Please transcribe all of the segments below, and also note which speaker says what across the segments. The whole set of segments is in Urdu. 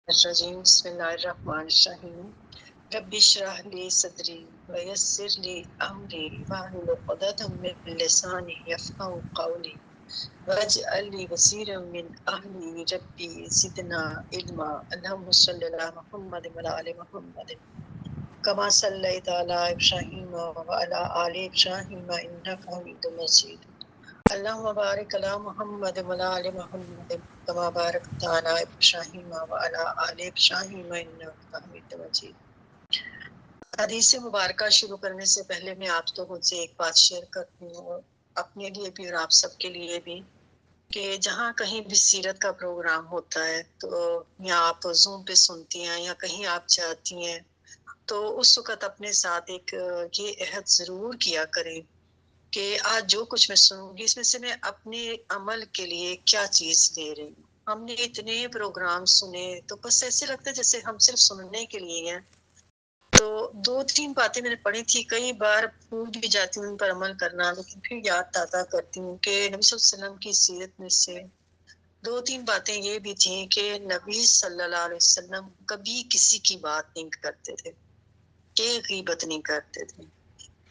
Speaker 1: الرجیم بسم اللہ الرحمن الرحیم رب اشرح لی صدری ویسر لی امری واحلل عقدۃ من لسانی یفقهوا قولی واجعل لی وزیرا من اہلی ربی زدنا علما اللہم صلی علی محمد وعلی آل محمد کما صلیت علی ابراہیم وعلی آل ابراہیم انک حمید مجید اللہم بارک علی محمد وعلی آل محمد کما بارکت علی ابراہیم وعلی آل ابراہیم انک حمید مجید۔ حدیث مبارکہ شروع کرنے سے پہلے میں آپ لوگوں سے ایک بات شیئر کرتی ہوں، اپنے لیے بھی اور آپ سب کے لیے بھی، کہ جہاں کہیں بھی سیرت کا پروگرام ہوتا ہے تو یا آپ زوم پہ سنتی ہیں یا کہیں آپ جاتی ہیں تو اس وقت اپنے ساتھ ایک یہ عہد ضرور کیا کریں کہ آج جو کچھ میں سنوں گی اس میں سے میں اپنے عمل کے لیے کیا چیز لے رہی ہوں۔ ہم نے اتنے پروگرام سنے تو بس ایسے لگتا ہے جیسے ہم صرف سننے کے لیے ہیں، تو دو تین باتیں میں نے پڑھی تھی، کئی بار بھول بھی جاتی ہوں ان پر عمل کرنا، لیکن پھر یاد تازہ کرتی ہوں کہ نبی صلی اللہ علیہ وسلم کی سیرت میں سے دو تین باتیں یہ بھی تھیں کہ نبی صلی اللہ علیہ وسلم کبھی کسی کی بات نہیں کرتے تھے، کہ غیبت نہیں کرتے تھے۔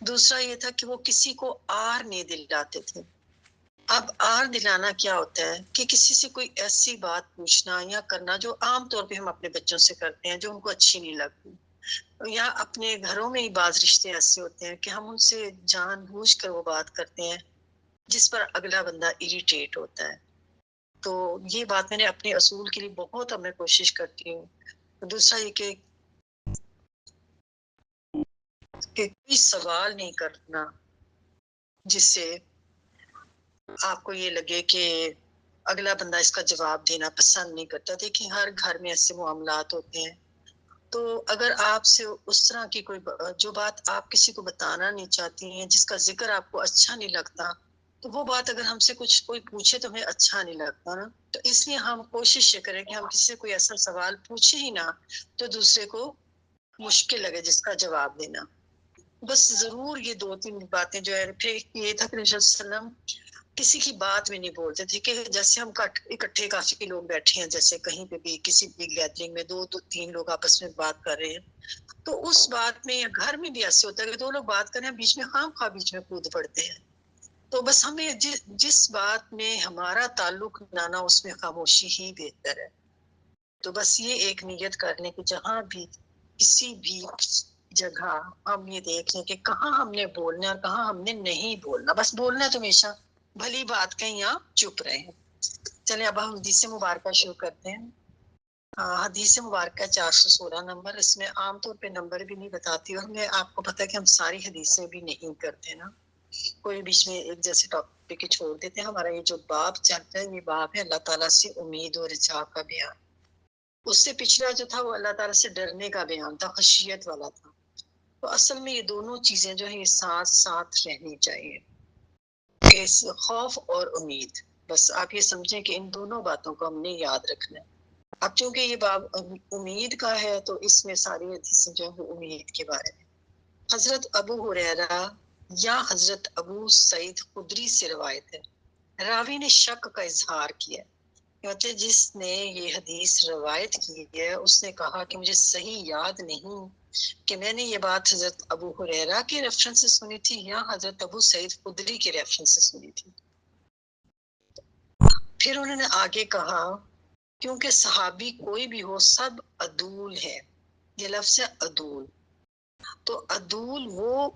Speaker 1: دوسرا یہ تھا کہ وہ کسی کو آر نہیں دلاتے تھے۔ اب آر دلانا کیا ہوتا ہے کہ کسی سے کوئی ایسی بات پوچھنا یا کرنا جو عام طور پہ ہم اپنے بچوں سے کرتے ہیں جو ان کو اچھی نہیں لگتی، یا اپنے گھروں میں ہی بعض رشتے ایسے ہوتے ہیں کہ ہم ان سے جان بوجھ کر وہ بات کرتے ہیں جس پر اگلا بندہ اریٹیٹ ہوتا ہے۔ تو یہ بات میں نے اپنے اصول کے لیے بہت اب میں کوشش کرتی ہوں۔ دوسرا یہ کہ کوئی سوال نہیں کرنا جس سے آپ کو یہ لگے کہ اگلا بندہ اس کا جواب دینا پسند نہیں کرتا۔ دیکھیں ہر گھر میں ایسے معاملات ہوتے ہیں، تو اگر آپ سے اس طرح کی کوئی جو بات آپ کسی کو بتانا نہیں چاہتی ہیں، جس کا ذکر آپ کو اچھا نہیں لگتا، تو وہ بات اگر ہم سے کچھ کوئی پوچھے تو ہمیں اچھا نہیں لگتا نا، تو اس لیے ہم کوشش یہ کریں کہ ہم کسی سے کوئی ایسا سوال پوچھے ہی نہ تو دوسرے کو مشکل لگے جس کا جواب دینا۔ بس ضرور یہ دو تین باتیں جو ہے، پھر یہ تھا کہ نبی صلی اللہ علیہ وسلم کسی کی بات میں نہیں بولتے تھے، کہ جیسے ہم اکٹھے کافی لوگ بیٹھے ہیں، جیسے کہیں پہ بھی کسی بھی گیدرنگ میں دو تین لوگ آپس میں بات کر رہے ہیں، تو اس بات میں یا گھر میں بھی ایسے ہوتا ہے کہ دو لوگ بات کریں بیچ میں خواہ مخواہ بیچ میں کود پڑتے ہیں، تو بس ہمیں جس بات میں ہمارا تعلق نہ نہ اس میں خاموشی ہی بہتر ہے۔ تو بس یہ ایک نیت کر لیں کہ جہاں بھی کسی بھی جگہ ہم یہ دیکھ لیں کہ کہاں ہم نے بولنا اور کہاں ہم نے نہیں بولنا، بس بولنا ہے تو ہمیشہ بھلی بات کہیں یا چپ رہے ہیں۔ چلیں اب ہم حدیث مبارکہ شروع کرتے ہیں۔ حدیث مبارکہ 416 نمبر، اس میں عام طور پہ نمبر بھی نہیں بتاتی، اور ہمیں آپ کو پتہ ہے کہ ہم ساری حدیثیں بھی نہیں کرتے نا، کوئی بیچ میں ایک جیسے ٹاپک چھوڑ دیتے ہیں۔ ہمارا یہ جو باب چلتا ہے یہ باب ہے اللہ تعالیٰ سے امید اور رجا کا بیان۔ اس سے پچھلا جو تھا وہ اللہ تعالیٰ سے ڈرنے کا بیان تھا، خشیت والا تھا۔ تو اصل میں یہ دونوں چیزیں جو ہیں یہ ساتھ ساتھ رہنی چاہیے، کہ خوف اور امید، بس آپ یہ سمجھیں کہ ان دونوں باتوں کو ہم نے یاد رکھنا ہے۔ اب چونکہ یہ باب امید کا ہے تو اس میں ساری حدیثیں جو ہیں امید کے بارے میں۔ حضرت ابو ہریرہ یا حضرت ابو سعید خدری سے روایت ہے، راوی نے شک کا اظہار کیا، کہتے جس نے یہ حدیث روایت کی ہے اس نے کہا کہ مجھے صحیح یاد نہیں کہ میں نے یہ بات حضرت ابو ہریرہ کے ریفرنس سے سنی تھی یا حضرت ابو سعید خدری کے ریفرنس سے سنی تھی۔ پھر انہوں نے آگے کہا کیونکہ صحابی کوئی بھی ہو سب عدول ہے، یہ لفظ ہے عدول، تو عدول وہ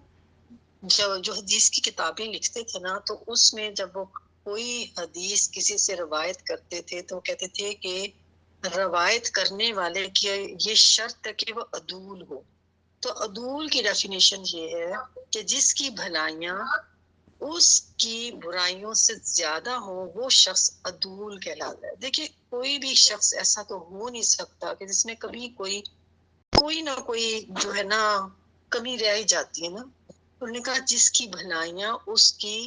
Speaker 1: جو حدیث کی کتابیں لکھتے تھے نا، تو اس میں جب وہ کوئی حدیث کسی سے روایت کرتے تھے تو کہتے تھے کہ روایت کرنے والے کی یہ شرط ہے کہ وہ عدول ہو۔ تو عدول کی ڈیفینیشن یہ ہے کہ جس کی بھلائیاں اس کی برائیوں سے زیادہ ہو وہ شخص عدول کہلاتا ہے۔ دیکھیے کوئی بھی شخص ایسا تو ہو نہیں سکتا کہ جس میں کبھی کوئی نہ کوئی جو ہے نا کمی رہ ہی جاتی ہے نا۔ انہوں نے کہا جس کی بھلائیاں اس کی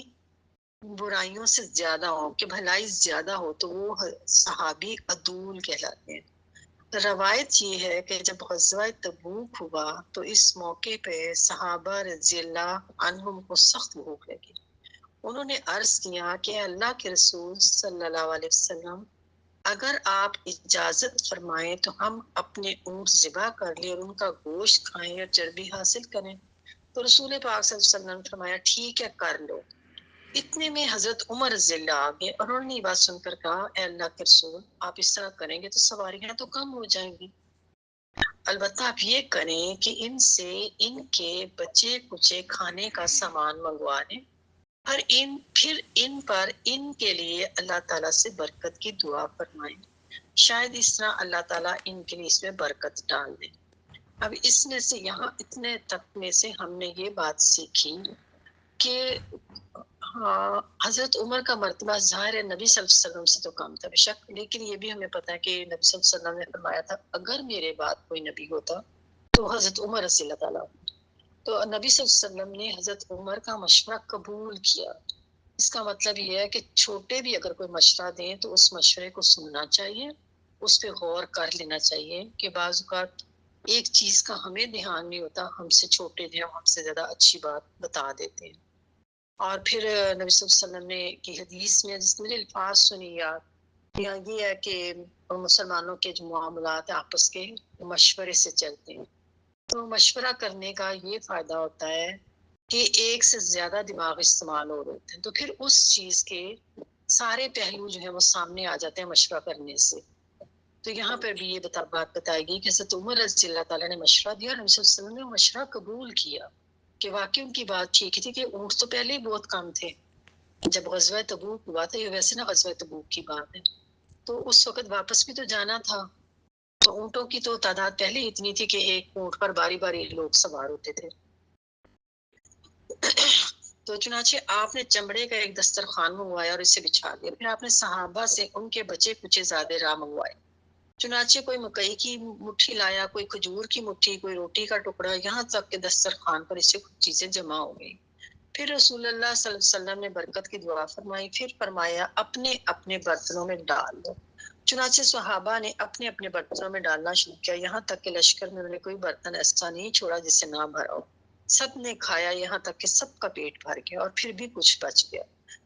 Speaker 1: برائیوں سے زیادہ ہو، کہ بھلائی زیادہ ہو، تو وہ صحابی عدول کہلاتے ہیں۔ روایت یہ ہے کہ جب غزوہ تبوک ہوا تو اس موقع پہ صحابہ رضی اللہ عنہم کو سخت بھوک لگی۔ انہوں نے عرض کیا کہ اللہ کے رسول صلی اللہ علیہ وسلم اگر آپ اجازت فرمائیں تو ہم اپنے اونٹ ذبح کر لیں اور ان کا گوشت کھائیں اور چربی حاصل کریں۔ تو رسول پاک صلی اللہ علیہ وسلم نے فرمایا ٹھیک ہے کر لو۔ اتنے میں حضرت عمر رضی اللہ آ گئے اور انہوں نے یہ بات سن کر کہا اے اللہ کے رسول آپ اس طرح کریں گے تو سواریاں تو کم ہو جائیں گی، البتہ آپ یہ کریں کہ ان سے ان کے بچے کچے کھانے کا سامان منگوا لیں اور پھر ان پر ان کے لیے اللہ تعالیٰ سے برکت کی دعا فرمائیں، شاید اس طرح اللہ تعالیٰ ان کے لیے اس میں برکت ڈال دے۔ اب اس میں سے یہاں اتنے تک میں سے ہم نے یہ بات سیکھی کہ ہاں حضرت عمر کا مرتبہ ظاہر ہے نبی صلی اللہ علیہ وسلم سے تو کم تھا بے شک، لیکن یہ بھی ہمیں پتا ہے کہ نبی صلی اللہ علیہ وسلم نے فرمایا تھا اگر میرے بعد کوئی نبی ہوتا تو حضرت عمر رضی اللہ تعالیٰ، تو نبی صلی اللہ علیہ وسلم نے حضرت عمر کا مشورہ قبول کیا۔ اس کا مطلب یہ ہے کہ چھوٹے بھی اگر کوئی مشورہ دیں تو اس مشورے کو سننا چاہیے، اس پہ غور کر لینا چاہیے کہ بعض اوقات ایک چیز کا ہمیں دھیان نہیں ہوتا، ہم سے چھوٹے جو ہم سے زیادہ اچھی بات بتا دیتے ہیں۔ اور پھر نبی صلی اللہ علیہ وسلم نے کی حدیث میں جس میں الفاظ سنی یار یہاں یہ ہے کہ مسلمانوں کے جو معاملات آپس کے مشورے سے چلتے ہیں، تو مشورہ کرنے کا یہ فائدہ ہوتا ہے کہ ایک سے زیادہ دماغ استعمال ہو رہے ہیں تو پھر اس چیز کے سارے پہلو جو ہیں وہ سامنے آ جاتے ہیں مشورہ کرنے سے۔ تو یہاں پر بھی یہ بات بتائے گی کہ حضرت عمر رضی اللہ تعالیٰ نے مشورہ دیا اور نبی صلی اللہ علیہ وسلم نے مشورہ قبول کیا کہ واقعی ان کی بات ٹھیک تھی کہ اونٹ تو پہلے ہی بہت کم تھے جب غزوہ تبوک ہوا تھا، یہ ویسے نا غزوہ تبوک کی بات ہے تو اس وقت واپس بھی تو جانا تھا، تو اونٹوں کی تو تعداد پہلے ہی اتنی تھی کہ ایک اونٹ پر باری باری لوگ سوار ہوتے تھے۔ تو چنانچہ آپ نے چمڑے کا ایک دسترخوان منگوایا اور اسے بچھا دیا، پھر آپ نے صحابہ سے ان کے بچے کچے زیادہ راہ منگوائے، چنانچہ کوئی مکئی کی مٹھی لایا، کوئی کھجور کی مٹھی، کوئی روٹی کا ٹکڑا، یہاں تک کہ دسترخوان پر اسے کچھ چیزیں جمع ہو گئی۔ پھر رسول اللہ صلی اللہ علیہ وسلم نے برکت کی دعا فرمائی، پھر فرمایا اپنے اپنے برتنوں میں ڈال دو۔ چنانچہ صحابہ نے اپنے اپنے برتنوں میں ڈالنا شروع کیا، یہاں تک کہ لشکر میں انہوں نے کوئی برتن ایسا نہیں چھوڑا جس سے نہ بھرا ہو، سب نے کھایا یہاں تک کہ سب کا پیٹ بھر گیا اور پھر بھی کچھ بچ گیا۔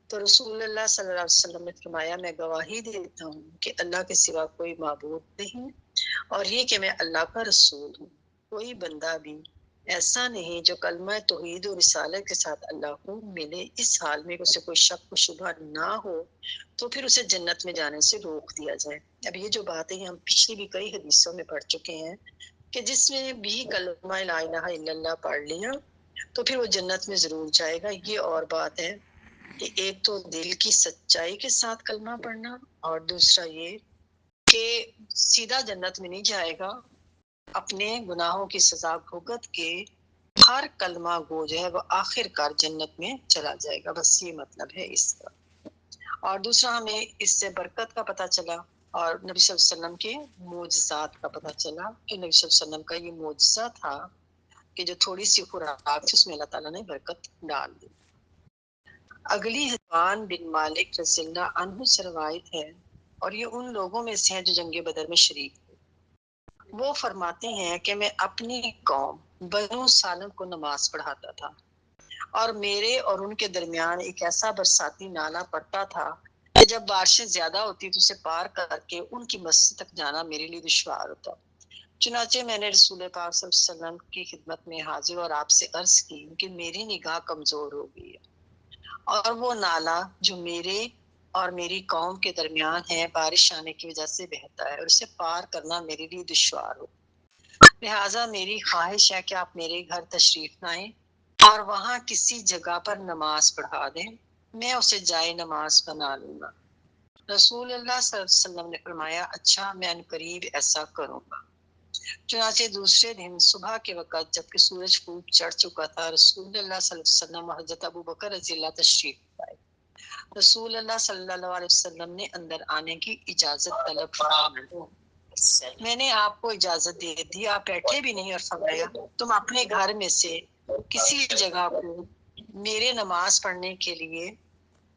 Speaker 1: تو رسول اللہ صلی اللہ علیہ وسلم نے فرمایا میں گواہی دیتا ہوں کہ اللہ کے سوا کوئی معبود نہیں اور یہ کہ میں اللہ کا رسول ہوں، کوئی بندہ بھی ایسا نہیں جو کلمہ توحید و رسالت کے ساتھ اللہ کو ملے اس حال میں اسے کوئی شک و شبہ نہ ہو تو پھر اسے جنت میں جانے سے روک دیا جائے۔ اب یہ جو بات ہے ہم پچھلی بھی کئی حدیثوں میں پڑھ چکے ہیں کہ جس میں بھی کلمہ لا الہ الا اللہ پڑھ لیا تو پھر وہ جنت میں ضرور جائے گا۔ یہ اور بات ہے کہ ایک تو دل کی سچائی کے ساتھ کلمہ پڑھنا اور دوسرا یہ کہ سیدھا جنت میں نہیں جائے گا، اپنے گناہوں کی سزا بھگت کے ہر کلمہ گو جو ہے وہ آخر کار جنت میں چلا جائے گا، بس یہ مطلب ہے اس کا۔ اور دوسرا ہمیں اس سے برکت کا پتہ چلا اور نبی صلی اللہ علیہ وسلم کے معجزات کا پتہ چلا کہ نبی صلی اللہ علیہ وسلم کا یہ معجزہ تھا کہ جو تھوڑی سی خوراک تھی اس میں اللہ تعالیٰ نے برکت ڈال دی۔ اگلی حبان بن مالک رضی اللہ عنہ سے روایت ہے اور یہ ان لوگوں میں سے ہیں جو جنگ بدر میں شریک تھے۔ وہ فرماتے ہیں کہ میں اپنی قوم بنو سالم کو نماز پڑھاتا تھا اور میرے اور ان کے درمیان ایک ایسا برساتی نالا پڑتا تھا کہ جب بارشیں زیادہ ہوتی تو اسے پار کر کے ان کی مسجد تک جانا میرے لیے دشوار ہوتا۔ چنانچہ میں نے رسول پاک صلی اللہ علیہ وسلم کی خدمت میں حاضر اور آپ سے عرض کی کہ میری نگاہ کمزور ہو گئی ہے اور وہ نالا جو میرے اور میری قوم کے درمیان ہے بارش آنے کی وجہ سے بہتا ہے اور اسے پار کرنا میرے لیے دشوار ہو، لہٰذا میری خواہش ہے کہ آپ میرے گھر تشریف لائیں اور وہاں کسی جگہ پر نماز پڑھا دیں، میں اسے جائے نماز بنا لوں گا۔ رسول اللہ صلی اللہ علیہ وسلم نے فرمایا اچھا میں عنقریب ایسا کروں گا۔ چنانچہ دوسرے دن صبح کے وقت جبکہ سورج خوب چڑھ چکا تھا رسول اللہ صلی اللہ علیہ وسلم اور حضرت ابو بکر رضی اللہ تشریف لائے۔ رسول اللہ صلی اللہ علیہ وسلم نے اندر آنے کی اجازت طلب فرمائی، میں نے آپ کو اجازت دے دی، آپ بیٹھے بھی نہیں اور فرمایا تم اپنے گھر میں سے کسی جگہ کو میرے نماز پڑھنے کے لیے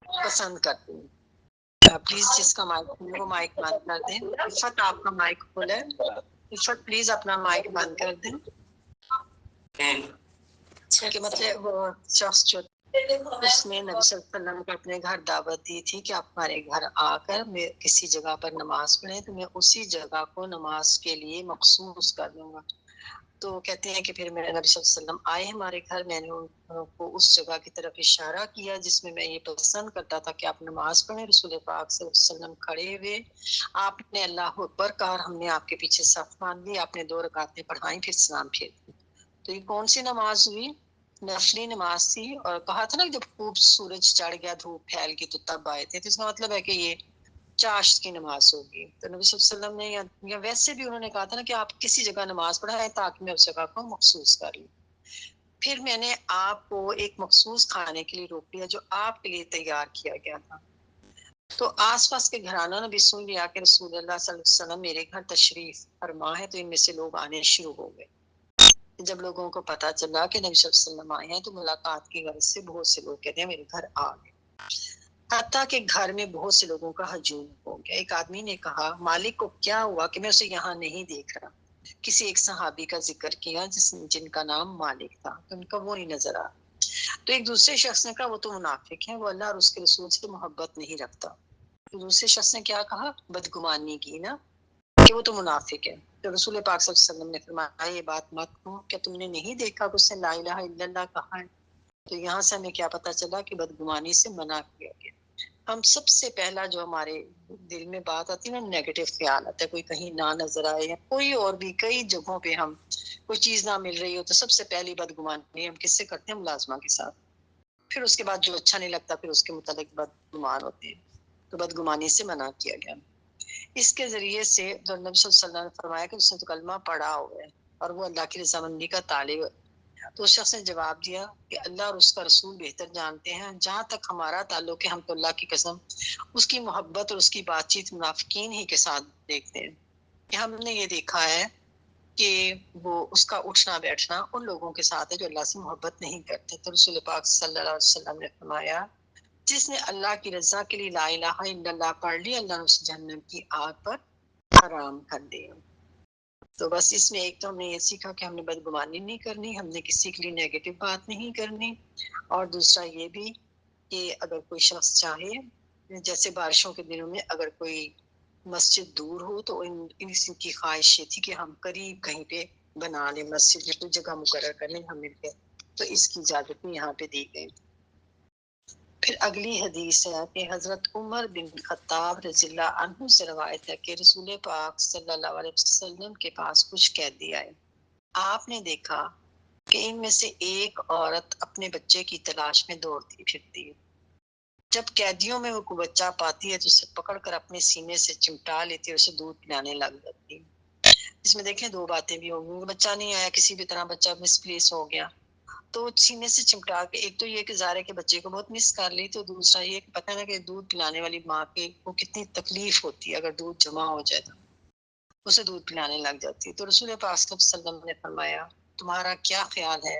Speaker 1: پسند کرتے ہیں۔ پلیز جس کا مائک وہ مائک بند کر دیں۔ عفت آپ کا مائک کھولا ہے، عفت پلیز اپنا مائک بند کر دیں کہ مطلب وہ شخص جو اس نے نبی صلی اللہ علیہ وسلم کو اپنے گھر دعوت دی تھی کہ آپ ہمارے گھر آ کر میں کسی جگہ پر نماز پڑھیں تو میں اسی جگہ کو نماز کے لیے مخصوص کر دوں گا. تو کہتے ہیں کہ پھر میرے نبی صلی اللہ علیہ وسلم آئے ہمارے گھر، میں نے ان کو اس جگہ کی طرف اشارہ کیا جس میں یہ پسند کرتا تھا کہ آپ نماز پڑھیں. رسول پاک صلی اللہ علیہ وسلم کھڑے ہوئے، آپ نے اللہ اکبر کہا اور ہم نے آپ کے پیچھے صف باندھ لی، آپ نے 2 رکعتیں پڑھائیں پھر سلام پھیر دی. تو یہ کون سی نماز ہوئی؟ نفلی نماز تھی. اور کہا تھا نا جب خوب سورج چڑھ گیا، دھوپ پھیل گئی تو تب آئے تھے، تو اس کا مطلب ہے کہ یہ چاشت کی نماز ہوگی. تو نبی صلی اللہ علیہ وسلم نے یا ویسے بھی انہوں نے کہا تھا نا کہ آپ کسی جگہ نماز پڑھائیں تاکہ میں اس جگہ کو مخصوص کر لوں. پھر میں نے آپ کو ایک مخصوص کھانے کے لیے روک لیا جو آپ کے لیے تیار کیا گیا تھا. تو آس پاس کے گھرانوں نے بھی سن لیا کہ رسول اللہ صلی اللہ علیہ وسلم میرے گھر تشریف فرما ہے، تو ان میں سے لوگ آنے شروع ہو گئے. جب لوگوں کو پتا چلا کہ نبی صلی اللہ علیہ وسلم آئے ہیں تو ملاقات کی غرض سے بہت سے لوگ کہتے ہیں میرے گھر آ گئے، حتیٰ کہ گھر میں بہت سے لوگوں کا ہجوم ہو گیا. ایک آدمی نے کہا مالک کو کیا ہوا کہ میں اسے یہاں نہیں دیکھ رہا. کسی ایک صحابی کا ذکر کیا جن کا نام مالک تھا، تو ان کا وہ نہیں نظر آ. تو ایک دوسرے شخص نے کہا وہ تو منافق ہے، وہ اللہ اور اس کے رسول سے محبت نہیں رکھتا. تو دوسرے شخص نے کیا کہا؟ بدگمانی کی نا کہ وہ تو منافق ہے. تو رسول پاک صلی اللہ علیہ وسلم نے فرمایا یہ بات مت کہو، کیا تم نے نہیں دیکھا کہ اس نے لا الہ الا اللہ کہا ہے؟ تو یہاں سے ہمیں کیا پتا چلا کہ بدگمانی سے منع کیا گیا. ہم سب سے پہلا جو ہمارے دل میں بات آتی ہے نا نیگیٹو خیال آتا ہے، کوئی کہیں نہ نظر آئے یا کوئی اور بھی کئی جگہوں پہ ہم کوئی چیز نہ مل رہی ہو تو سب سے پہلی بدگمانی ہم کس سے کرتے ہیں؟ ملازمہ کے ساتھ. پھر اس کے بعد جو اچھا نہیں لگتا پھر اس کے متعلق بدگمان ہوتے ہیں. تو بدگمانی سے منع کیا گیا. اس کے ذریعے سے جو نبی صلی اللہ علیہ وسلم نے فرمایا کہ اس نے تو کلمہ پڑھا ہوا ہے اور وہ اللہ کی رضامندی کا طالب. تو اس شخص نے جواب دیا کہ اللہ اور اس کا رسول بہتر جانتے ہیں، جہاں تک ہمارا تعلق ہے ہم تو اللہ کی قسم اس کی محبت اور اس کی بات چیت منافقین ہی کے ساتھ دیکھتے ہیں. کہ ہم نے یہ دیکھا ہے کہ وہ اس کا اٹھنا بیٹھنا ان لوگوں کے ساتھ ہے جو اللہ سے محبت نہیں کرتے. تو رسول پاک صلی اللہ علیہ وسلم نے فرمایا جس نے اللہ کی رضا کے لیے لا الہ الا اللہ پڑھ لی اللہ نے اسے جہنم کی آگ پر حرام کر دیا. تو بس اس میں ایک تو ہم نے یہ سیکھا کہ ہم نے بدگمانی نہیں کرنی، ہم نے کسی کے لیے نیگیٹو بات نہیں کرنی، اور دوسرا یہ بھی کہ اگر کوئی شخص چاہے جیسے بارشوں کے دنوں میں اگر کوئی مسجد دور ہو تو اس کی خواہش یہ تھی کہ ہم قریب کہیں پہ بنا لیں مسجد یا کوئی جگہ مقرر کر لیں ہم مل کے، تو اس کی اجازت بھی یہاں پہ دی گئی. پھر اگلی حدیث ہے کہ حضرت عمر بن خطاب رضی اللہ عنہ سے روایت ہے کہ رسول پاک صلی اللہ علیہ وسلم کے پاس کچھ قیدی آئے. آپ نے دیکھا کہ ان میں سے ایک عورت اپنے بچے کی تلاش میں دوڑتی پھرتی ہے. جب قیدیوں میں وہ کوئی بچہ پاتی ہے تو اسے پکڑ کر اپنے سینے سے چمٹا لیتی ہے، اسے دودھ پلانے لگ جاتی ہے. اس میں دیکھیں 2 باتیں بھی ہوگی، بچہ نہیں آیا کسی بھی طرح بچہ مس پلیس ہو گیا تو سینے سے چمٹا کے، ایک تو یہ کہ ظاہر ہے کہ بچے کو بہت مس کر لی، تو دوسرا یہ کہ پتہ ہے کہ دودھ پلانے والی ماں کے کو کتنی تکلیف ہوتی ہے اگر دودھ جمع ہو جائے تو اسے دودھ پلانے لگ جاتی ہے. تو رسول پاک صلی اللہ علیہ وسلم نے فرمایا تمہارا کیا خیال ہے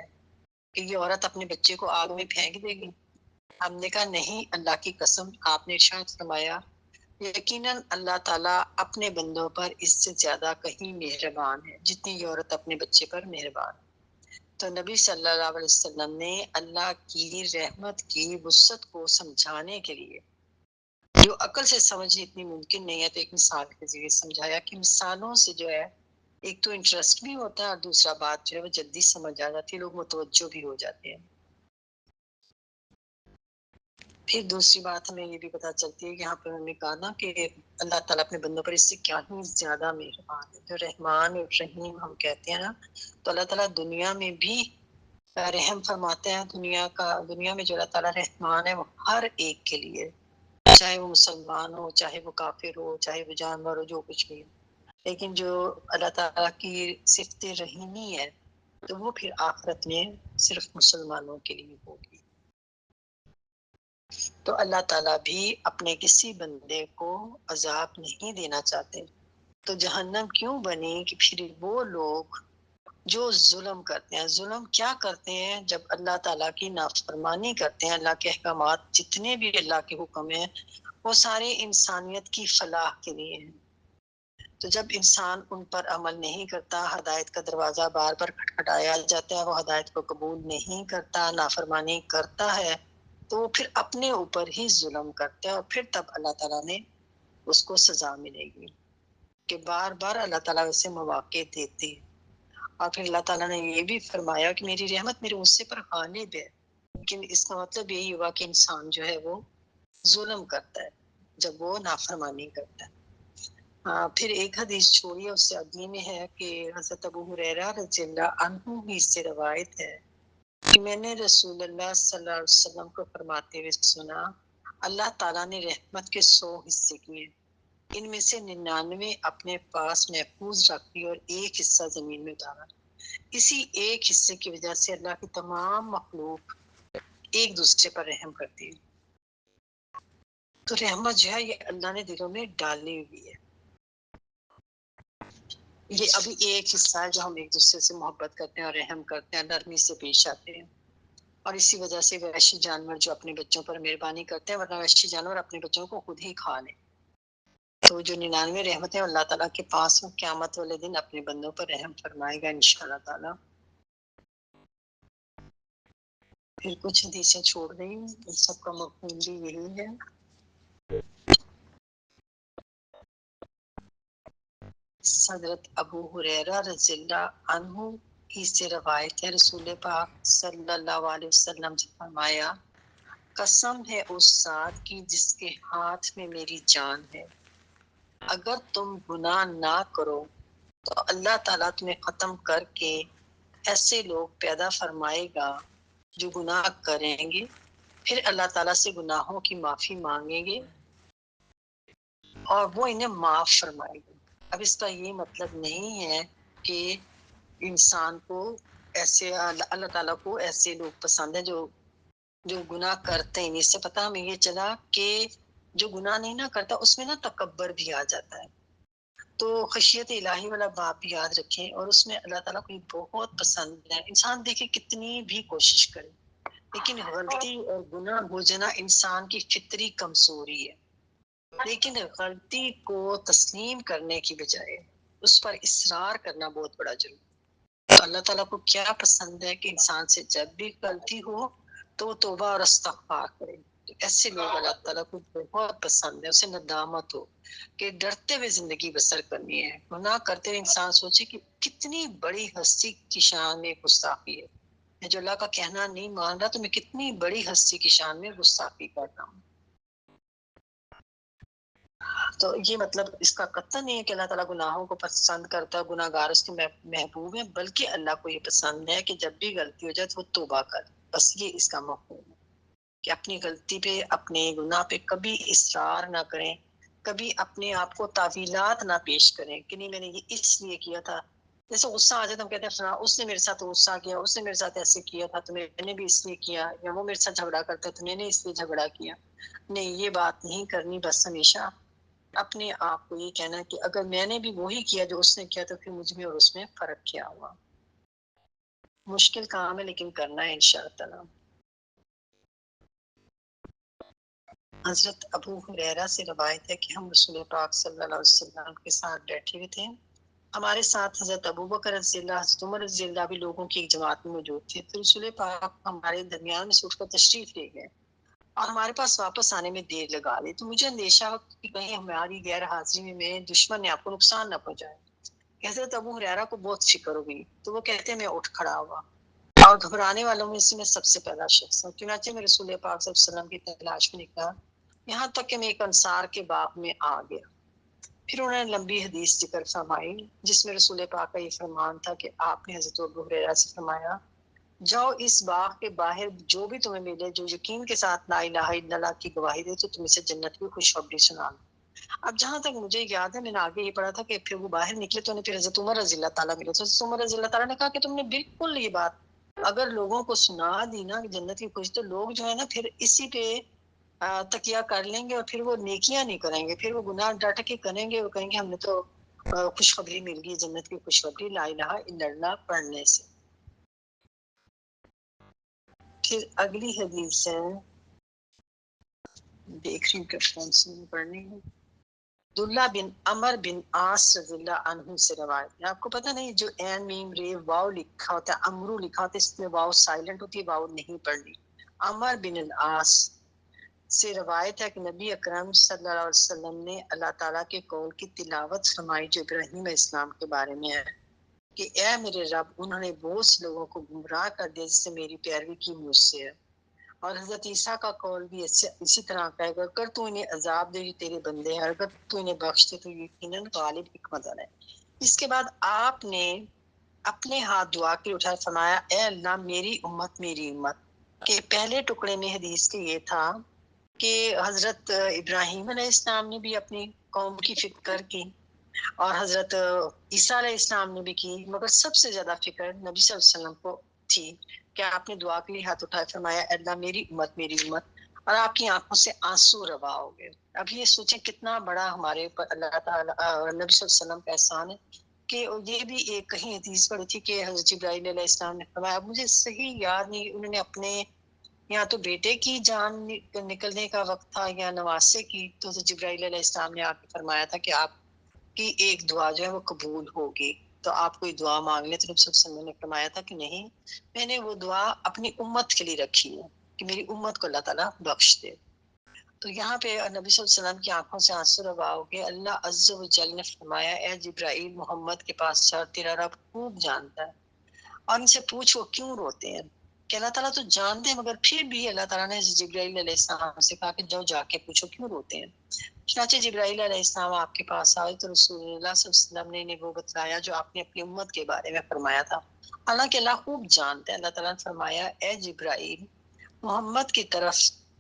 Speaker 1: کہ یہ عورت اپنے بچے کو آگ میں پھینک دے گی؟ ہم نے کہا نہیں اللہ کی قسم. آپ نے ارشاد فرمایا یقیناً اللہ تعالیٰ اپنے بندوں پر اس سے زیادہ کہیں مہربان ہے جتنی یہ عورت اپنے بچے پر مہربان. تو نبی صلی اللہ علیہ وسلم نے اللہ کی رحمت کی وسعت کو سمجھانے کے لیے جو عقل سے سمجھنی اتنی ممکن نہیں ہے تو ایک مثال کے ذریعے سمجھایا کہ مثالوں سے جو ہے ایک تو انٹرسٹ بھی ہوتا ہے اور دوسرا بات جو ہے وہ جلدی سمجھ آ جاتی ہے، لوگ متوجہ بھی ہو جاتے ہیں. پھر دوسری بات ہمیں یہ بھی پتا چلتی ہے کہ یہاں پہ انہوں نے کہا نا کہ اللہ تعالیٰ اپنے بندوں پر اس سے کیا ہی زیادہ مہربان ہے. جو رحمان اور رحیم ہم کہتے ہیں نا، تو اللہ تعالیٰ دنیا میں بھی رحم فرماتے ہیں. دنیا میں جو اللہ تعالیٰ رحمان ہے وہ ہر ایک کے لیے، چاہے وہ مسلمان ہو، چاہے وہ کافر ہو، چاہے وہ جانور ہو، جو کچھ بھی. لیکن جو اللہ تعالیٰ کی صفت رحیمی ہے تو وہ پھر آخرت میں صرف مسلمانوں کے لیے ہوگی. تو اللہ تعالیٰ بھی اپنے کسی بندے کو عذاب نہیں دینا چاہتے. تو جہنم کیوں بنی کہ پھر وہ لوگ جو ظلم کرتے ہیں. ظلم کیا کرتے ہیں؟ جب اللہ تعالیٰ کی نافرمانی کرتے ہیں. اللہ کے احکامات جتنے بھی اللہ کے حکم ہیں وہ سارے انسانیت کی فلاح کے لیے ہیں. تو جب انسان ان پر عمل نہیں کرتا، ہدایت کا دروازہ بار بار کھٹکھٹایا جاتا ہے، وہ ہدایت کو قبول نہیں کرتا، نافرمانی کرتا ہے، تو وہ پھر اپنے اوپر ہی ظلم کرتا ہے، اور پھر تب اللہ تعالیٰ نے اس کو سزا ملے گی کہ بار بار اللہ تعالیٰ اسے مواقع دیتے ہیں۔ اور پھر اللہ تعالیٰ نے یہ بھی فرمایا کہ میری رحمت میرے غصے پر غالب ہے، لیکن اس کا مطلب یہی ہوا کہ انسان جو ہے وہ ظلم کرتا ہے جب وہ نافرمانی کرتا ہے۔ ہاں، پھر ایک حدیث چھوڑی ہے، اس سے اگلی میں ہے کہ حضرت ابو ہریرہ رضی اللہ عنہ بھی اس سے روایت ہے کہ میں نے رسول اللہ صلی اللہ علیہ وسلم کو فرماتے ہوئے سنا، اللہ تعالیٰ نے رحمت کے 100 حصے کیے، ان میں سے 99 اپنے پاس محفوظ رکھی اور ایک حصہ زمین میں اتارا۔ اسی ایک حصے کی وجہ سے اللہ کی تمام مخلوق ایک دوسرے پر رحم کرتی ہے۔ تو رحمت جو ہے یہ اللہ نے دلوں میں ڈالی ہوئی ہے۔ یہ ابھی ایک حصہ ہے جو ہم ایک دوسرے سے محبت کرتے ہیں اور رحم کرتے ہیں، نرمی سے پیش آتے ہیں، اور اسی وجہ سے وحشی جانور جو اپنے بچوں پر مہربانی کرتے ہیں، ورنہ وحشی جانور اپنے بچوں کو خود ہی کھا لیں۔ تو جو 99 رحمتیں اللہ تعالیٰ کے پاس ہیں، قیامت والے دن اپنے بندوں پر رحم فرمائے گا انشاءاللہ تعالیٰ۔ پھر کچھ حدیثیں چھوڑ گئی، ان سب کا مفہوم بھی یہی ہے۔ حضرت ابو ہریرہ رضی اللہ عنہ ہی سے روایت ہے، رسول پاک صلی اللہ علیہ وسلم نے فرمایا، قسم ہے اس ذات کی جس کے ہاتھ میں میری جان ہے، اگر تم گناہ نہ کرو تو اللہ تعالیٰ تمہیں ختم کر کے ایسے لوگ پیدا فرمائے گا جو گناہ کریں گے، پھر اللہ تعالیٰ سے گناہوں کی معافی مانگیں گے اور وہ انہیں معاف فرمائے گا۔ اب اس کا یہ مطلب نہیں ہے کہ انسان کو ایسے اللہ تعالیٰ کو ایسے لوگ پسند ہیں جو گناہ کرتے ہیں۔ اس سے پتہ ہمیں یہ چلا کہ جو گناہ نہیں نہ کرتا اس میں نا تکبر بھی آ جاتا ہے۔ تو خشیت الہی والا باب بھی یاد رکھیں، اور اس میں اللہ تعالیٰ کو یہ بہت پسند ہے۔ انسان دیکھے کتنی بھی کوشش کرے، لیکن غلطی اور گناہ ہو جانا انسان کی فطری کمزوری ہے، لیکن غلطی کو تسلیم کرنے کی بجائے اس پر اصرار کرنا بہت بڑا جرم ہے۔ تو اللہ تعالیٰ کو کیا پسند ہے کہ انسان سے جب بھی غلطی ہو تو وہ توبہ اور استغفار کرے۔ تو ایسے لوگ اللہ تعالیٰ کو بہت پسند ہے، اسے ندامت ہو کہ ڈرتے ہوئے زندگی بسر کرنی ہے۔ گناہ کرتے ہوئے انسان سوچے کہ کتنی بڑی ہستی کی شان میں گستاخی ہے، میں جو اللہ کا کہنا نہیں مان رہا تو میں کتنی بڑی ہستی کی شان میں گستاخی کرتا ہوں۔ تو یہ مطلب اس کا قطع نہیں ہے کہ اللہ تعالیٰ گناہوں کو پسند کرتا ہے، گناہ گار اس کے محبوب ہیں، بلکہ اللہ کو یہ پسند ہے کہ جب بھی غلطی ہو جائے تو وہ توبہ کرے۔ بس یہ اس کا مفہوم ہے کہ اپنی غلطی پہ، اپنے گناہ پہ کبھی اصرار نہ کریں، کبھی اپنے آپ کو تعویلات نہ پیش کریں کہ نہیں میں نے یہ اس لیے کیا تھا۔ جیسے غصہ آ جائے تو ہم کہتے ہیں اس نے میرے ساتھ غصہ کیا، اس نے میرے ساتھ ایسے کیا تھا تو میں نے بھی اس لیے کیا، یا وہ میرے ساتھ جھگڑا کرتا ہے تو میں نے اس لیے جھگڑا کیا۔ نہیں، یہ بات نہیں کرنی۔ بس ہمیشہ اپنے آپ کو یہ کہنا کہ اگر میں نے بھی وہی کیا جو اس نے کیا تو پھر مجھ میں اور اس میں فرق کیا ہوا۔ مشکل کام ہے لیکن کرنا ہے انشاءاللہ۔ حضرت ابو ہریرہ سے روایت ہے کہ ہم رسول پاک صلی اللہ علیہ وسلم کے ساتھ بیٹھے ہوئے تھے، ہمارے ساتھ حضرت ابو بکر رضی اللہ، حضرت عمر رضی اللہ بھی لوگوں کی ایک جماعت میں موجود تھے۔ تو رسول پاک ہمارے درمیان میں سے اٹھ کر تشریف لے گئے اور ہمارے پاس واپس آنے میں دیر لگا لی۔ تو مجھے اندیشہ ہوا کہ کہیں ہماری غیر حاضری میں دشمن نے آپ کو نقصان نہ پہنچائے۔ حضرت ابو ہریرہ کو بہت فکر ہو گئی، تو وہ کہتے ہیں میں اٹھ کھڑا ہوا اور گھبرانے والوں میں سے میں سب سے پہلا شخص ہوں، چنانچہ میں رسول پاک صلی اللہ علیہ وسلم کی تلاش میں نکلا، یہاں تک کہ میں ایک انصار کے باغ میں آ گیا۔ پھر انہوں نے لمبی حدیث ذکر فرمائی جس میں رسول پاک کا یہ فرمان تھا کہ آپ نے حضرت ابو ہریرہ سے فرمایا، جاؤ اس باغ کے باہر جو بھی تمہیں ملے جو یقین کے ساتھ لا الہ الا اللہ کی گواہی دے تو تم اسے جنت کی خوشخبری سنا دو۔ اب جہاں تک مجھے یاد ہے میں نے آگے یہ پڑھا تھا کہ پھر وہ باہر نکلے تو انہیں پھر حضرت عمر رضی اللہ تعالیٰ ملے، تو حضرت عمر رضی اللہ تعالیٰ نے کہا کہ تم نے بالکل یہ بات اگر لوگوں کو سنا دی نا کہ جنت کی خوشی، تو لوگ جو ہے نا پھر اسی پہ تکیہ کر لیں گے اور پھر وہ نیکیاں نہیں کریں گے، پھر وہ گناہ ڈٹ کے کریں گے، وہ کہیں گے ہم نے تو خوشخبری مل گئی جنت کی خوشخبری لا الہ الا اللہ پڑھنے سے۔ پھر اگلی حدیث ہے، دیکھ رہی ہوں کہ کون سی پڑھنی ہے، عبداللہ بن عمر بن عاص رضی اللہ عنہ سے روایت ہے. آپ کو پتہ نہیں جو این میم رے واو لکھا ہوتا ہے، امرو لکھا ہوتا ہے، اس میں واو سائلنٹ ہوتی ہے، واو نہیں پڑھنی. عمر بن العاص سے روایت ہے کہ نبی اکرم صلی اللہ علیہ وسلم نے اللہ تعالیٰ کے قول کی تلاوت فرمائی جو ابراہیم علیہ السلام کے بارے میں ہے کہ اے میرے رب، انہوں نے بہت سے لوگوں کو گمراہ کر دیا جس سے میری پیروی کی مجھ سے ہے. اور حضرت عیسیٰ کا قول بھی اسی طرح کا ہے کہ اگر تو انہیں عذاب دے یہ تیرے بندے ہیں، اگر تو انہیں بخش دے تو یقیناً غالب حکمت ہے. اس کے بعد آپ نے اپنے ہاتھ دعا کے اٹھا فرمایا اے اللہ میری امت کے پہلے ٹکڑے میں حدیث کے یہ تھا کہ حضرت ابراہیم علیہ السلام نے بھی اپنی قوم کی فکر کی اور حضرت عیسیٰ علیہ السلام نے بھی کی، مگر سب سے زیادہ فکر نبی صلی اللہ علیہ وسلم کو تھی کہ آپ نے دعا کے لیے ہاتھ اٹھائے فرمایا اللہ میری امت، اور آپ کی آنکھوں سے آنسو روا ہو گئے. اب یہ سوچیں کتنا بڑا ہمارے اوپر اللہ تعالیٰ نبی صلی اللہ علیہ وسلم کا احسان ہے کہ یہ بھی ایک کہیں حدیث پڑھی تھی کہ حضرت جبرائیل علیہ السلام نے فرمایا، مجھے صحیح یاد نہیں، انہوں نے اپنے یا تو بیٹے کی جان نکلنے کا وقت تھا یا نواسے کی، تو حضرت جبرائیل علیہ السلام نے آ کے فرمایا تھا کہ آپ کی ایک دعا جو ہے وہ قبول ہوگی، تو آپ کوئی دعا مانگ لیں. تو نبی صلی اللہ علیہ وسلم نے فرمایا تھا کہ نہیں، میں نے وہ دعا اپنی امت کے لیے رکھی ہے کہ میری امت کو اللہ تعالیٰ بخش دے. تو یہاں پہ نبی صلی اللہ علیہ وسلم کی آنکھوں سے آنسو روا ہو گئے. اللہ عز و جل نے فرمایا اے جبرائیل محمد کے پاس چل، تیرا رب خوب جانتا ہے، اور ان سے پوچھ وہ کیوں روتے ہیں. کہ اللہ تعالیٰ تو جانتے ہیں، مگر پھر بھی اللہ تعالیٰ نے جبرائیل علیہ السلام سے کہا کہ جا کے پوچھو کیوں روتے ہیں. چنانچہ جبرائیل علیہ السلام آپ کے پاس آئے تو رسول اللہ صلی اللہ علیہ وسلم نے انہیں وہ بتلایا جو آپ نے اپنی امت کے بارے میں فرمایا تھا. حالانکہ اللہ خوب جانتا ہے. اللہ تعالیٰ نے فرمایا اے جبرائیل محمد کی طرف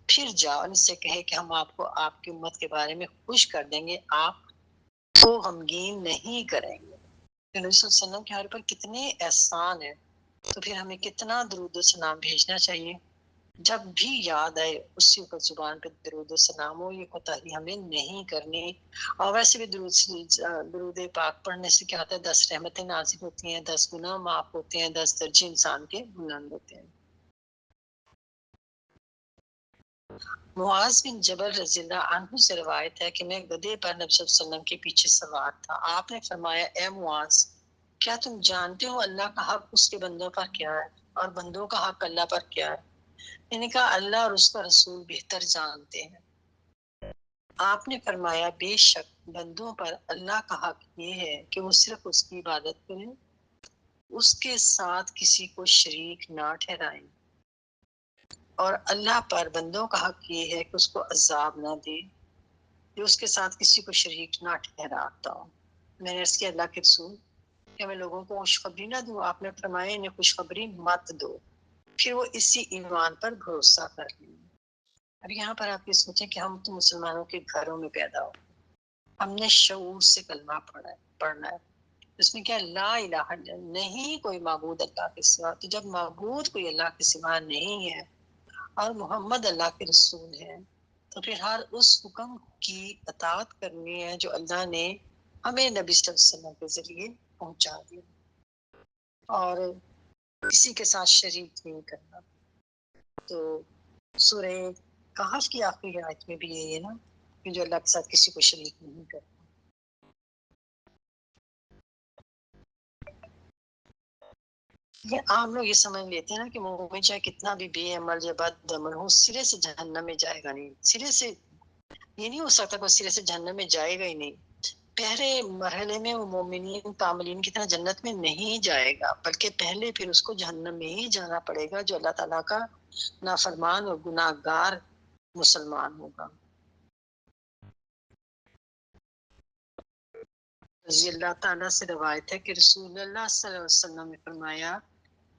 Speaker 1: پھر جاؤ، ان سے کہے کہ ہم آپ کو آپ کی امت کے بارے میں خوش کر دیں گے، آپ کو غمگین نہیں کریں گے. نبی صلی اللہ علیہ وسلم کے ہمارے پر کتنے احسان ہیں، تو پھر ہمیں کتنا درود و سلام بھیجنا چاہیے. جب بھی یاد آئے اسی وقت زبان پہ درود و سلام ہو، یہ کوتاہی ہمیں نہیں کرنی. اور ویسے بھی درود پاک پڑھنے سے کیا ہوتا ہے، 10 رحمتیں نازل ہوتی ہیں، 10 گناہ معاف ہوتے ہیں، 10 درجے انسان کے بلند ہوتے ہیں. معاذ بن جبل رضی اللہ عنہ سے روایت ہے کہ میں گدھے پر نبی صلی اللہ علیہ وسلم کے پیچھے سوار تھا. آپ نے فرمایا اے معاذ، کیا تم جانتے ہو اللہ کا حق اس کے بندوں پر کیا ہے اور بندوں کا حق اللہ پر کیا ہے؟ میں نے کہا اللہ اور اس کا رسول بہتر جانتے ہیں. آپ نے فرمایا بے شک بندوں پر اللہ کا حق یہ ہے کہ وہ صرف اس کی عبادت کریں، اس کے ساتھ کسی کو شریک نہ ٹھہرائیں، اور اللہ پر بندوں کا حق یہ ہے کہ اس کو عذاب نہ دے جو اس کے ساتھ کسی کو شریک نہ ٹھہراتا ہو. میں نے عرض کیا اللہ کے رسول کہ میں لوگوں کو خوشخبری نہ دوں؟ آپ نے فرمایا انہیں خوشخبری مت دو، پھر وہ اسی ایمان پر بھروسہ کر لیں. اب یہاں پر آپ یہ سوچیں کہ ہم تو مسلمانوں کے گھروں میں پیدا ہو، ہم نے شعور سے کلمہ پڑھنا ہے. اس میں کیا لا الہ الا اللہ، نہیں کوئی معبود اللہ کے سوا. تو جب معبود کوئی اللہ کے سوا نہیں ہے اور محمد اللہ کے رسول ہیں، تو پھر ہر اس حکم کی اطاعت کرنی ہے جو اللہ نے ہمیں نبی صلی اللہ علیہ وسلم کے ذریعے پہنچا دیا، اور کسی کے ساتھ شریک نہیں کرنا. تو سورہ کہف کی آخری آیت میں بھی یہی ہے نا کہ جو اللہ کے ساتھ کسی کو شریک نہیں کرتا. عام لوگ یہ سمجھ لیتے ہیں نا کہ مومن چاہے کتنا بھی بے عمل یا بد عمل ہو سرے سے جہنم میں جائے گا نہیں. سرے سے یہ نہیں ہو سکتا کہ سرے سے جہنم میں جائے گا ہی نہیں. پہلے مرحلے میں وہ مومنین کاملین کی طرح جنت میں نہیں جائے گا، بلکہ پہلے پھر اس کو جہنم میں ہی جانا پڑے گا جو اللہ تعالیٰ کا نافرمان اور گناہ گار مسلمان ہوگا. رضی اللہ تعالیٰ سے روایت ہے کہ رسول اللہ صلی اللہ علیہ وسلم نے فرمایا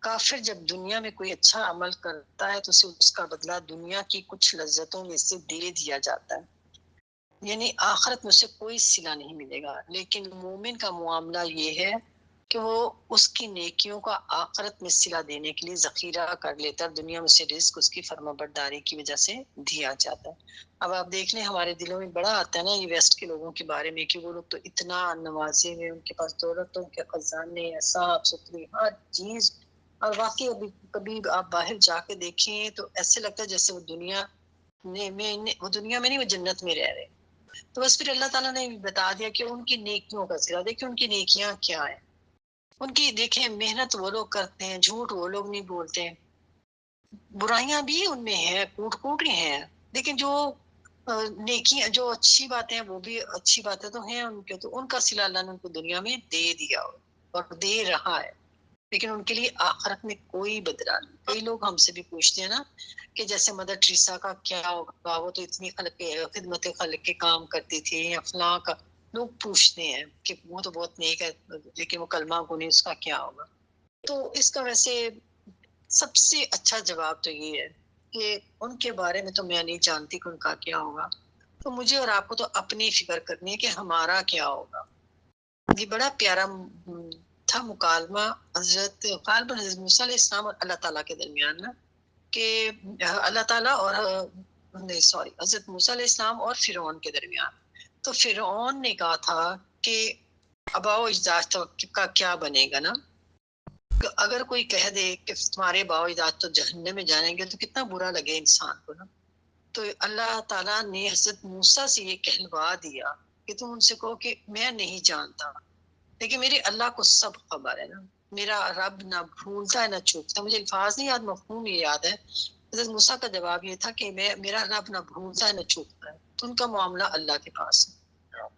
Speaker 1: کافر جب دنیا میں کوئی اچھا عمل کرتا ہے تو اسے اس کا بدلہ دنیا کی کچھ لذتوں میں سے دے دیا جاتا ہے، یعنی آخرت میں اسے کوئی صلہ نہیں ملے گا. لیکن مومن کا معاملہ یہ ہے کہ وہ اس کی نیکیوں کا آخرت میں صلہ دینے کے لیے ذخیرہ کر لیتا ہے، دنیا میں سے رزق اس کی فرما برداری کی وجہ سے دیا جاتا ہے. اب آپ دیکھ لیں ہمارے دلوں میں بڑا آتا ہے نا یہ ویسٹ کے لوگوں کے بارے میں کہ وہ لوگ تو اتنا نوازے ہیں، ان کے پاس دولتوں کے خزانے، صاف ستھری ہر چیز. اور واقعی ابھی کبھی آپ باہر جا کے دیکھیں تو ایسے لگتا ہے جیسے وہ دنیا میں نہیں، وہ جنت میں رہ رہے. تو بس پھر اللہ تعالیٰ نے بتا دیا کہ ان کی نیکیوں کا صلہ، دیکھیں ان کی نیکیاں کیا ہے. ان کی دیکھیں محنت وہ لوگ کرتے ہیں، جھوٹ وہ لوگ نہیں بولتے ہیں، برائیاں بھی ان میں ہیں، کوٹ کوٹ ہی ہیں، لیکن جو نیکی جو اچھی باتیں ہیں وہ بھی اچھی باتیں تو ہیں ان کے، تو ان کا صلہ اللہ نے ان کو دنیا میں دے دیا اور دے رہا ہے، لیکن ان کے لیے آخرت میں کوئی بدلہ نہیں. کئی لوگ ہم سے بھی پوچھتے ہیں نا کہ جیسے مدر ٹریسا کا کیا ہوگا، وہ تو اتنی خدمت خلق کے کام کرتی تھی، یا فلاں کا، لوگ پوچھتے ہیں کہ وہ تو بہت نیک ہے لیکن وہ کلمہ گو نہیں، اس کا کیا ہوگا. تو اس کا ویسے سب سے اچھا جواب تو یہ ہے کہ ان کے بارے میں تو میں نہیں جانتی کہ ان کا کیا ہوگا، تو مجھے اور آپ کو تو اپنی فکر کرنی ہے کہ ہمارا کیا ہوگا. یہ بڑا پیارا تھا مکالمہ حضرت موسیٰ علیہ السلام اور اللہ تعالیٰ کے درمیان نا، کہ اللہ تعالیٰ اور حضرت موسیٰ علیہ السلام اور فرعون کے درمیان. تو فرعون نے کہا تھا کہ آباء و اجداد کا کیا بنے گا نا، اگر کوئی کہہ دے کہ تمہارے باء و اجداد تو جہنم میں جائیں گے تو کتنا برا لگے انسان کو نا. تو اللہ تعالیٰ نے حضرت موسیٰ سے یہ کہلوا دیا کہ تم ان سے کہو کہ میں نہیں جانتا، لیکن میرے اللہ کو سب خبر ہے نا، میرا رب نہ بھولتا ہے نہ چوکتا. مجھے الفاظ نہیں یاد، مفہوم یہ یاد ہے. حضرت موسیٰ کا جواب یہ تھا کہ میرا رب نہ بھولتا ہے نہ چوکتا ہے، تو ان کا معاملہ اللہ کے پاس ہے.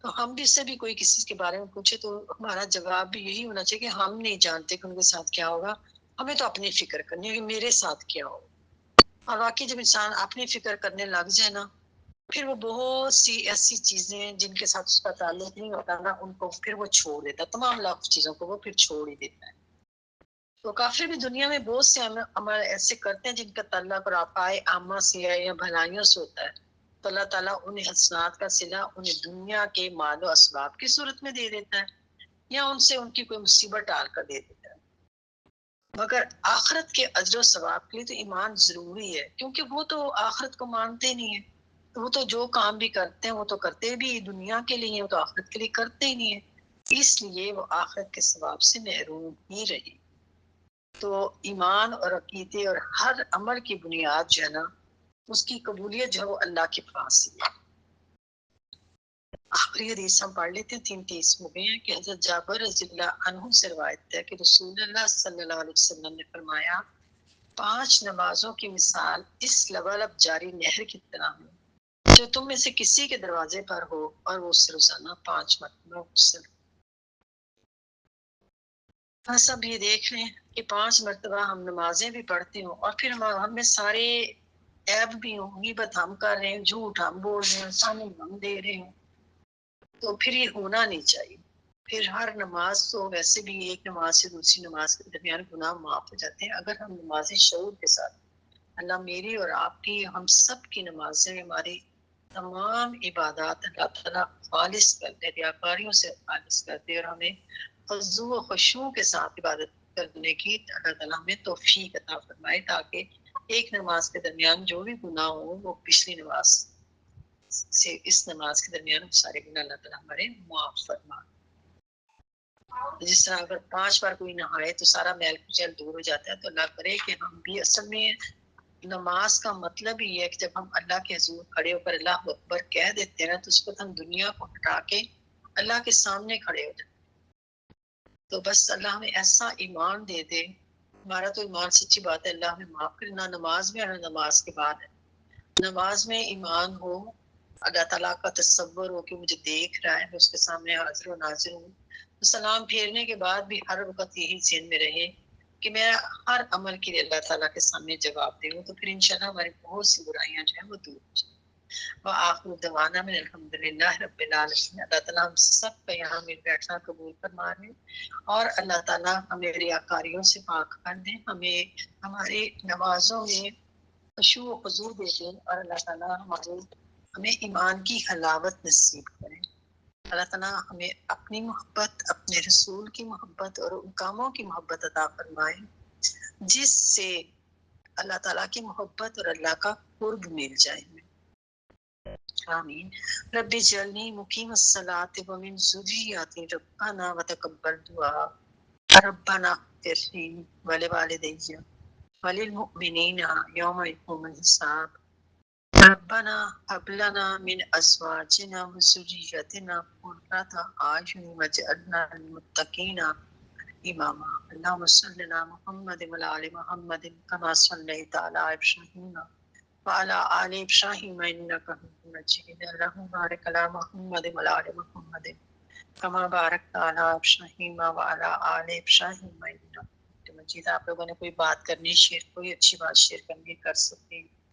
Speaker 1: تو ہم بھی سے بھی کوئی کسی کے بارے میں پوچھے تو ہمارا جواب بھی یہی ہونا چاہیے کہ ہم نہیں جانتے کہ ان کے ساتھ کیا ہوگا، ہمیں تو اپنی فکر کرنی ہے کہ میرے ساتھ کیا ہوگا. اور واقعی جب انسان اپنی فکر کرنے لگ جائے نا، پھر وہ بہت سی ایسی چیزیں جن کے ساتھ اس کا تعلق نہیں ہوتا نا، ان کو پھر وہ چھوڑ دیتا، تمام لاکھ چیزوں کو وہ پھر چھوڑ ہی دیتا ہے. تو کافر بھی دنیا میں بہت سے عمل ایسے کرتے ہیں جن کا تعلق اور آپائے عامہ سے ہے یا بھلائیوں سے ہوتا ہے، تو اللہ تعالیٰ انہیں حسنات کا صلہ انہیں دنیا کے مال و اسباب کی صورت میں دے دیتا ہے، یا ان سے ان کی کوئی مصیبت ٹال کر دے دیتا ہے. مگر آخرت کے اجر و ثواب کے لیے تو ایمان ضروری ہے، کیونکہ وہ تو آخرت کو مانتے نہیں ہیں. وہ تو جو کام بھی کرتے ہیں وہ تو کرتے بھی دنیا کے لیے، وہ تو آخرت کے لیے کرتے ہی نہیں ہیں، اس لیے وہ آخرت کے ثواب سے محروم ہی رہے. تو ایمان اور عقیدے اور ہر عمل کی بنیاد جو ہے نا، اس کی قبولیت جو ہے وہ اللہ کے پاس ہی ہے. آخری حدیث ہم پڑھ لیتے ہیں، 3:30 ہو گئے ہیں، کہ حضرت جابر رضی اللہ عنہ سے روایت ہے کہ رسول اللہ صلی اللہ علیہ وسلم نے فرمایا 5 نمازوں کی مثال اس لبالب جاری نہر کی طرح ہے جو تم میں سے کسی کے دروازے پر ہو اور وہ اسے روزانہ 5 مرتبہ غسل. بس اب یہ دیکھ لیں کہ 5 مرتبہ ہم نمازیں بھی پڑھتے ہوں اور پھر ہم میں سارے عیب بھی ہوں، غیبت ہم کر رہے ہیں، جھوٹ ہم بول رہے ہیں، سامنے ہم دے رہے ہیں، تو پھر یہ ہونا نہیں چاہیے. پھر ہر نماز تو ویسے بھی ایک نماز سے دوسری نماز کے درمیان گناہ معاف ہو جاتے ہیں اگر ہم نماز شعور کے ساتھ. اللہ میری اور آپ کی، ہم سب کی نمازیں، ہماری تمام عبادات اللہ تعالیٰ خالص کر دے، ریاکاریوں سے خالص کر دے، اور ہمیں خضوع و خشوع کے ساتھ عبادت کرنے کی اللہ تعالیٰ ہمیں توفیق عطا فرمائے، تاکہ ایک نماز کے درمیان جو بھی گناہ ہو وہ پچھلی نماز سے اس نماز کے درمیان سارے گناہ اللہ تعالیٰ ہمارے معاف فرما. جس طرح اگر 5 بار کوئی نہائے تو سارا میل کچیل دور ہو جاتا ہے، تو اللہ کرے کہ ہم بھی اصل میں نماز کا مطلب ہی ہے کہ جب ہم اللہ کے حضور کھڑے ہو کر اللہ اکبر کہہ دیتے ہیں نا، تو اس وقت ہم دنیا کو ہٹا کے اللہ کے سامنے کھڑے ہو جاتے. تو بس اللہ ہمیں ایسا ایمان دے دے. ہمارا تو ایمان سچی بات ہے، اللہ ہمیں معاف کرے، نہ نماز میں اور نہ نماز کے بعد ہے. نماز میں ایمان ہو، اللہ تعالیٰ کا تصور ہو کہ مجھے دیکھ رہا ہے، میں اس کے سامنے حاضر و ناظر ہوں. سلام پھیرنے کے بعد بھی ہر وقت یہی ذہن میں رہے کہ میں ہر عمل کے لیے اللہ تعالیٰ کے سامنے جواب دوں، تو پھر انشاءاللہ ہماری بہت سی برائیاں جو ہیں وہ دور ہو جائیں. وآخر دعوانا من الحمدللہ رب العالمین. اللہ تعالیٰ ہم سب کا یہاں مل بیٹھنا قبول فرمائے، اور اللہ تعالیٰ ہمیں ریاکاریوں سے پاک کر دیں، ہمیں ہماری نمازوں میں خشوع و خضوع دے دیں، اور اللہ تعالیٰ ہمیں ایمان کی حلاوت نصیب کریں. اللہ تعالیٰ ہمیں اپنی محبت، اپنے رسول کی محبت اور ان کاموں کی محبت عطا فرمائے جس سے اللہ تعالیٰ کی محبت اور اللہ کا قرب مل جائے. آمین. رب اجعلنی مقیم الصلاۃ ومن ذریتی ربنا وتقبل دعاء. ربنا اغفر لی ولوالدی وللمؤمنین یوم یقوم الحساب. ربنا هب لنا من ازواجنا وذريتنا قرة اعین واجعلنا للمتقین اماما اللهم صل على محمد وعلى ال محمد كما صليت على ابراهيم وعلى ال ابراهيم انك حميد مجيد اللهم بارك على محمد وعلى ال محمد كما باركت على ابراهيم وعلى ال ابراهيم انك حميد مجيد. آپ لوگوں نے کوئی بات کرنی شیئر، کوئی اچھی بات شیئر کرنی کر سکتے ہیں.